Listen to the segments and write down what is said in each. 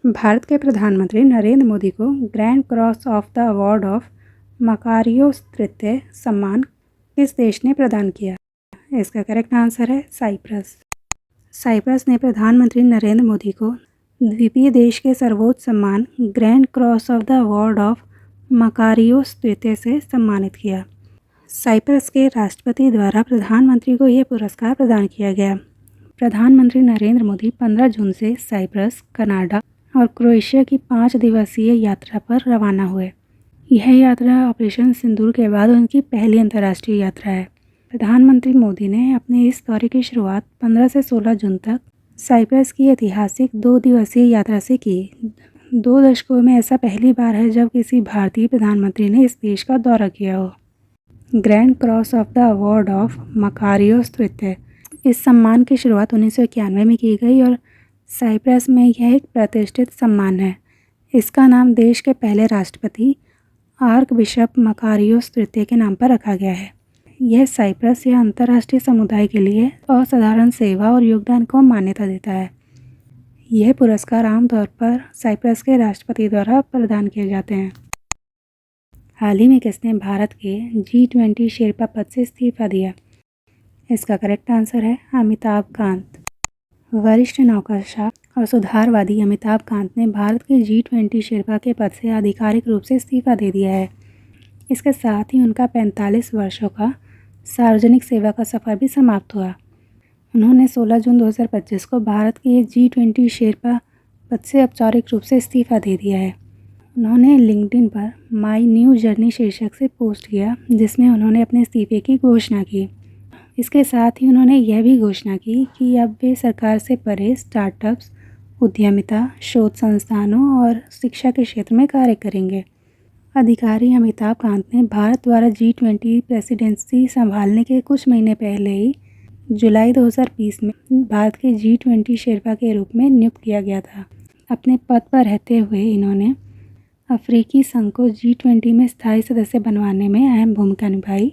भारत के प्रधानमंत्री नरेंद्र मोदी को grand cross of the award of Makarios तृतीय सम्मान किस देश ने प्रदान किया? इसका करेक्ट आंसर है साइप्रस। साइप्रस ने प्रधानमंत्री नरेंद्र मोदी को द्वीपीय देश के सर्वोच्च सम्मान grand cross of the award of Makarios तृतीय से सम्मानित किया। साइप्रस के राष्ट्रपति द्वारा प्रधानमंत्री को यह पुरस्कार प्रदान किया गया। प्रधानमंत्री नरेंद्र मोदी 15 जून से साइप्रस, कनाडा और क्रोएशिया की 5 दिवसीय यात्रा पर रवाना हुए। यह यात्रा ऑपरेशन सिंदूर के बाद उनकी पहली अंतर्राष्ट्रीय यात्रा है। प्रधानमंत्री मोदी ने अपने इस दौरे की शुरुआत 15 से 16 जून तक साइप्रस की ऐतिहासिक 2 दिवसीय यात्रा से की। 2 दशकों में ऐसा पहली बार है जब किसी भारतीय प्रधानमंत्री ने इस देश का दौरा किया हो। Grand cross of the award of Makarios तृतीय, इस सम्मान की शुरुआत 1991 में की गई और साइप्रस में यह एक प्रतिष्ठित सम्मान है। इसका नाम देश के पहले राष्ट्रपति आर्क बिशप मकारियोस तृतीय के नाम पर रखा गया है। यह साइप्रस या अंतर्राष्ट्रीय समुदाय के लिए असाधारण सेवा और योगदान को मान्यता देता है। यह पुरस्कार आमतौर पर साइप्रस के राष्ट्रपति द्वारा प्रदान किए जाते हैं। हाल ही में किसने भारत के G20 शेरपा पद से इस्तीफा दिया? इसका करेक्ट आंसर है अमिताभ कांत। वरिष्ठ नौकरशाह और सुधारवादी अमिताभ कांत ने भारत के G20 शेरपा के पद से आधिकारिक रूप से इस्तीफा दे दिया है। इसके साथ ही उनका 45 वर्षों का सार्वजनिक सेवा का सफ़र भी समाप्त हुआ। उन्होंने 16 जून 2025 को भारत के G20 शेरपा पद से औपचारिक रूप से इस्तीफा दे दिया है। उन्होंने लिंक्डइन पर माई न्यू जर्नी शीर्षक से पोस्ट किया, जिसमें उन्होंने अपने इस्तीफे की घोषणा की। इसके साथ ही उन्होंने यह भी घोषणा की कि अब वे सरकार से परे स्टार्टअप्स, उद्यमिता, शोध संस्थानों और शिक्षा के क्षेत्र में कार्य करेंगे। अधिकारी अमिताभ कांत ने भारत द्वारा G20 प्रेसिडेंसी संभालने के कुछ महीने पहले ही जुलाई 2020 में भारत के G20 शेरपा के रूप में नियुक्त किया गया था। अपने पद पर रहते हुए इन्होंने अफ्रीकी संघ को G20 में स्थायी सदस्य बनवाने में अहम भूमिका निभाई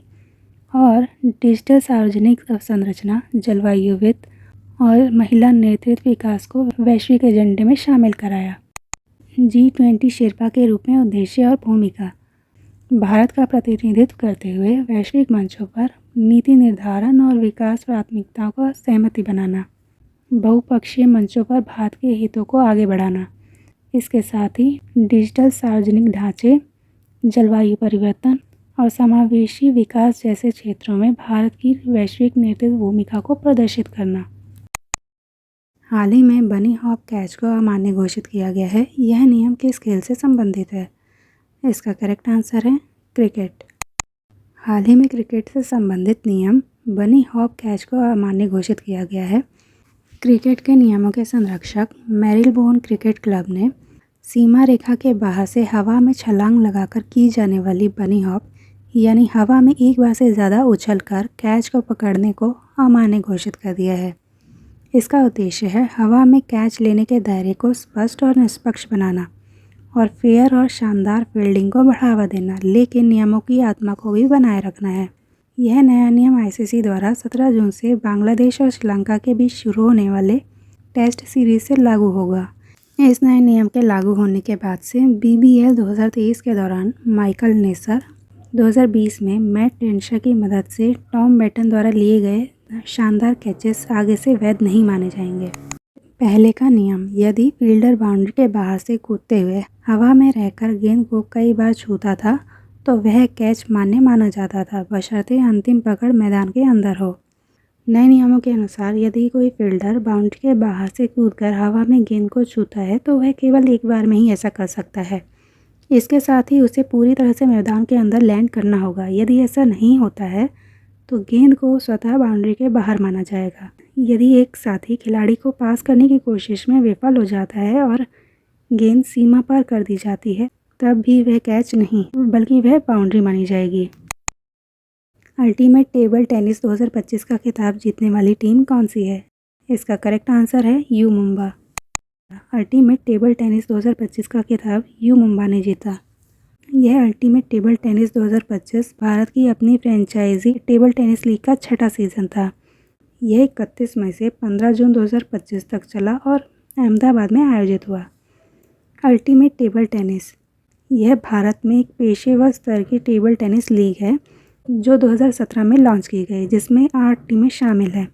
और डिजिटल सार्वजनिक अवसंरचना, जलवायु वित्त और महिला नेतृत्व विकास को वैश्विक एजेंडे में शामिल कराया। G20 शेरपा के रूप में उद्देश्य और भूमिका: भारत का प्रतिनिधित्व करते हुए वैश्विक मंचों पर नीति निर्धारण और विकास प्राथमिकताओं का सहमति बनाना, बहुपक्षीय मंचों पर भारत के हितों को आगे बढ़ाना। इसके साथ ही डिजिटल सार्वजनिक ढांचे, जलवायु परिवर्तन और समावेशी विकास जैसे क्षेत्रों में भारत की वैश्विक नेतृत्व भूमिका को प्रदर्शित करना। हाल ही में बनी हॉप कैच को अमान्य घोषित किया गया है। यह नियम किस खेल से संबंधित है? इसका करेक्ट आंसर है क्रिकेट। हाल ही में क्रिकेट से संबंधित नियम बनी हॉप कैच को अमान्य घोषित किया गया है। क्रिकेट के नियमों के संरक्षक मैरिलबोन क्रिकेट क्लब ने सीमा रेखा के बाहर से हवा में छलांग लगाकर की जाने वाली बनी हॉप यानी हवा में एक बार से ज़्यादा उछलकर कैच को पकड़ने को अमान्य घोषित कर दिया है। इसका उद्देश्य है हवा में कैच लेने के दायरे को स्पष्ट और निष्पक्ष बनाना और फेयर और शानदार फील्डिंग को बढ़ावा देना, लेकिन नियमों की आत्मा को भी बनाए रखना है। यह नया नियम ICC द्वारा 17 जून से बांग्लादेश और श्रीलंका के बीच शुरू होने वाले टेस्ट सीरीज से लागू होगा। इस नए नियम के लागू होने के बाद से BBL 2023 के दौरान माइकल नेसर, 2020 में मैट टेंशा की मदद से टॉम बेटन द्वारा लिए गए शानदार कैचेस आगे से वैध नहीं माने जाएंगे। पहले का नियम: यदि फील्डर बाउंड्री के बाहर से कूदते हुए हवा में रहकर गेंद को कई बार छूता था तो वह कैच मान्य माना जाता था, बशर्ते अंतिम पकड़ मैदान के अंदर हो। नए नियमों के अनुसार यदि कोई फील्डर बाउंड्री के बाहर से कूदकर हवा में गेंद को छूता है तो वह केवल एक बार में ही ऐसा कर सकता है। इसके साथ ही उसे पूरी तरह से मैदान के अंदर लैंड करना होगा। यदि ऐसा नहीं होता है तो गेंद को स्वतः बाउंड्री के बाहर माना जाएगा। यदि एक साथी खिलाड़ी को पास करने की कोशिश में विफल हो जाता है और गेंद सीमा पार कर दी जाती है, तब भी वह कैच नहीं बल्कि वह बाउंड्री मानी जाएगी। अल्टीमेट टेबल टेनिस 2025 का खिताब जीतने वाली टीम कौन सी है? इसका करेक्ट आंसर है you Mumba. Ultimate table tennis 2025 का खिताब यू मुंबा ने जीता। यह अल्टीमेट टेबल टेनिस 2025 भारत की अपनी फ्रेंचाइजी टेबल टेनिस लीग का 6ठा सीज़न था। यह 31 मई से 15 जून 2025 तक चला और अहमदाबाद में आयोजित हुआ। अल्टीमेट टेबल टेनिस, यह भारत में एक पेशेवर स्तर की टेबल टेनिस लीग है जो 2017 में लॉन्च की गई, जिसमें 8 टीमें शामिल हैं।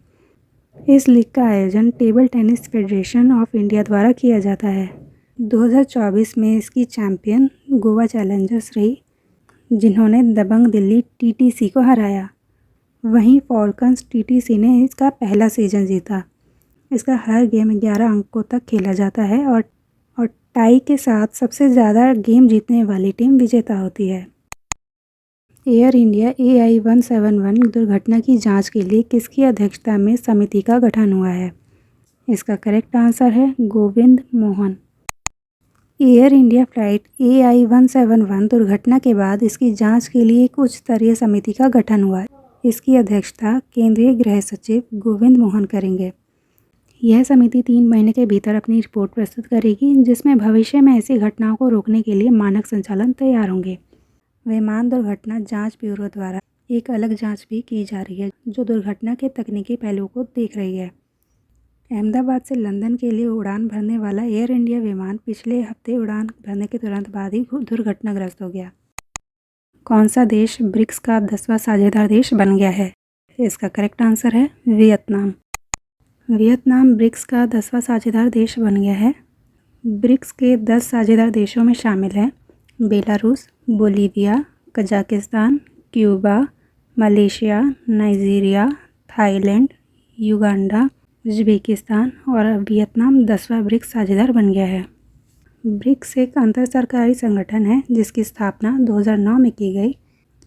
इस लीग का आयोजन table tennis federation of India द्वारा किया जाता है। 2024 में इसकी चैंपियन गोवा चैलेंजर्स रही, जिन्होंने दबंग दिल्ली टीटीसी को हराया। वहीं फॉल्कन्स टीटीसी ने इसका पहला सीजन जीता। इसका हर गेम 11 अंकों तक खेला जाता है और टाई के साथ सबसे ज़्यादा गेम जीतने वाली टीम विजेता होती है। एयर इंडिया AI-171 दुर्घटना की जांच के लिए किसकी अध्यक्षता में समिति का गठन हुआ है? इसका करेक्ट आंसर है Govind Mohan. Air India flight AI-171 दुर्घटना के बाद इसकी जांच के लिए एक उच्च स्तरीय समिति का गठन हुआ है। इसकी अध्यक्षता केंद्रीय गृह सचिव गोविंद मोहन करेंगे। यह समिति 3 महीने के भीतर अपनी रिपोर्ट प्रस्तुत करेगी, जिसमें भविष्य में ऐसी घटनाओं को रोकने के लिए मानक संचालन तैयार होंगे। विमान दुर्घटना जांच ब्यूरो द्वारा एक अलग जांच भी की जा रही है, जो दुर्घटना के तकनीकी पहलुओं को देख रही है। अहमदाबाद से लंदन के लिए उड़ान भरने वाला एयर इंडिया विमान पिछले हफ्ते उड़ान भरने के तुरंत बाद ही दुर्घटनाग्रस्त हो गया। कौन सा देश ब्रिक्स का 10वां साझेदार देश बन गया है? इसका करेक्ट आंसर है वियतनाम। वियतनाम ब्रिक्स का 10वां साझेदार देश बन गया है। ब्रिक्स के 10 साझेदार देशों में शामिल हैं Belarus, Bolivia, Kazakhstan, Cuba, Malaysia, Nigeria, Thailand, Uganda, Uzbekistan और वियतनाम 10वां ब्रिक्स साझेदार बन गया है। ब्रिक्स एक अंतर सरकारी संगठन है जिसकी स्थापना 2009 में की गई।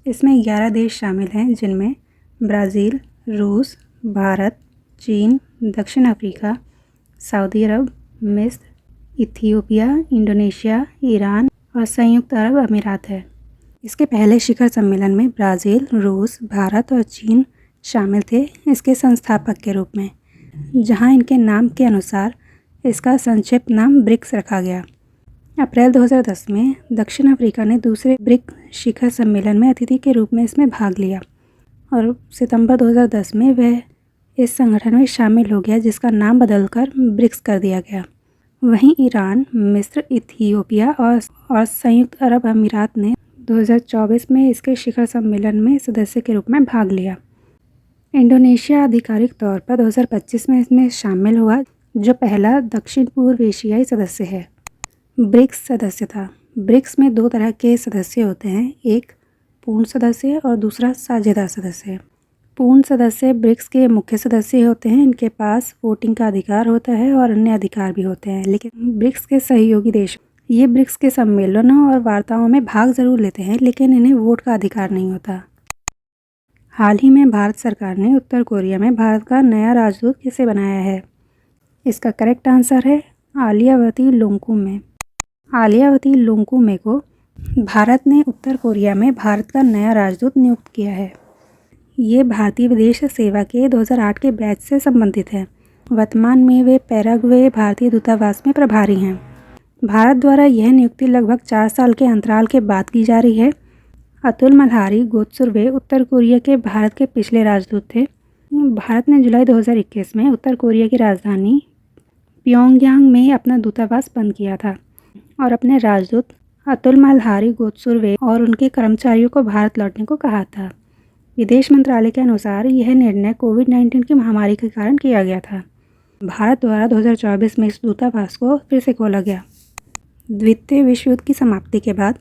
इसमें 11 देश शामिल हैं, जिनमें ब्राज़ील, रूस, भारत, चीन, दक्षिण अफ्रीका, सऊदी अरब, मिस्र, इथियोपिया, इंडोनेशिया, ईरान और संयुक्त अरब अमीरात है। इसके पहले शिखर सम्मेलन में ब्राज़ील, रूस, भारत और चीन शामिल थे इसके संस्थापक के रूप में, जहां इनके नाम के अनुसार इसका संक्षिप्त नाम ब्रिक्स रखा गया। अप्रैल 2010 में दक्षिण अफ्रीका ने दूसरे ब्रिक्स शिखर सम्मेलन में अतिथि के रूप में इसमें भाग लिया और सितंबर 2010 में वह इस संगठन में शामिल हो गया, जिसका नाम बदलकर ब्रिक्स कर दिया गया। वहीं ईरान, मिस्र, इथियोपिया और संयुक्त अरब अमीरात ने 2024 में इसके शिखर सम्मेलन में सदस्य के रूप में भाग लिया। इंडोनेशिया आधिकारिक तौर पर 2025 में इसमें शामिल हुआ, जो पहला दक्षिण पूर्व एशियाई सदस्य है। ब्रिक्स सदस्यता। ब्रिक्स में 2 तरह के सदस्य होते हैं, एक पूर्ण सदस्य और दूसरा साझेदार सदस्य। पूर्ण सदस्य ब्रिक्स के मुख्य सदस्य होते हैं। इनके पास वोटिंग का अधिकार होता है और अन्य अधिकार भी होते हैं, लेकिन ब्रिक्स के सहयोगी देश ये ब्रिक्स के सम्मेलनों और वार्ताओं में भाग जरूर लेते हैं, लेकिन इन्हें वोट का अधिकार नहीं होता। हाल ही में भारत सरकार ने उत्तर कोरिया में भारत का नया राजदूत किसे बनाया है? इसका करेक्ट आंसर है आलियावती लोंगकुमे। आलियावती लोंगकुमे को भारत ने उत्तर कोरिया में भारत का नया राजदूत नियुक्त किया है। ये भारतीय विदेश सेवा के 2008 के बैच से संबंधित है। वर्तमान में वे पैराग्वे भारतीय दूतावास में प्रभारी हैं। भारत द्वारा यह नियुक्ति लगभग 4 साल के अंतराल के बाद की जा रही है। अतुल मल्हारी गोत्सुर्वे उत्तर कोरिया के भारत के पिछले राजदूत थे। भारत ने जुलाई 2021 में उत्तर कोरिया की राजधानी प्योंगयांग में अपना दूतावास बंद किया था और अपने राजदूत अतुल मल्हारी गोत्सुर्वे और उनके कर्मचारियों को भारत लौटने को कहा था। विदेश मंत्रालय के अनुसार यह निर्णय कोविड-19 की महामारी के कारण किया गया था। भारत द्वारा 2024 में इस दूतावास को फिर से खोला गया। द्वितीय विश्व युद्ध की समाप्ति के बाद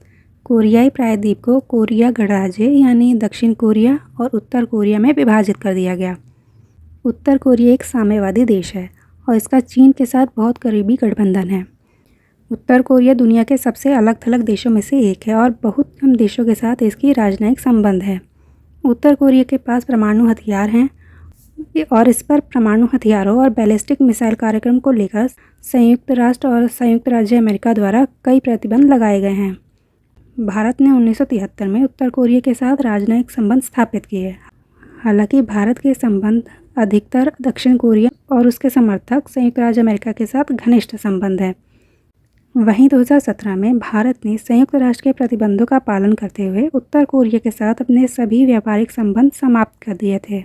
कोरियाई प्रायद्वीप को कोरिया गणराज्य यानी दक्षिण कोरिया और उत्तर कोरिया में विभाजित कर दिया गया। उत्तर कोरिया एक साम्यवादी देश है और इसका चीन के साथ बहुत करीबी गठबंधन है। उत्तर कोरिया दुनिया के सबसे अलग-थलग देशों में से एक है और बहुत कम देशों के साथ इसकी राजनयिक संबंध है। उत्तर कोरिया के पास परमाणु हथियार हैं और इस पर परमाणु हथियारों और बैलिस्टिक मिसाइल कार्यक्रम को लेकर संयुक्त राष्ट्र और संयुक्त राज्य अमेरिका द्वारा कई प्रतिबंध लगाए गए हैं। भारत ने 1973 में उत्तर कोरिया के साथ राजनयिक संबंध स्थापित किए। हालांकि भारत के संबंध अधिकतर दक्षिण कोरिया और उसके समर्थक संयुक्त राज्य अमेरिका के साथ घनिष्ठ संबंध है। वहीं 2017 में भारत ने संयुक्त राष्ट्र के प्रतिबंधों का पालन करते हुए उत्तर कोरिया के साथ अपने सभी व्यापारिक संबंध समाप्त कर दिए थे।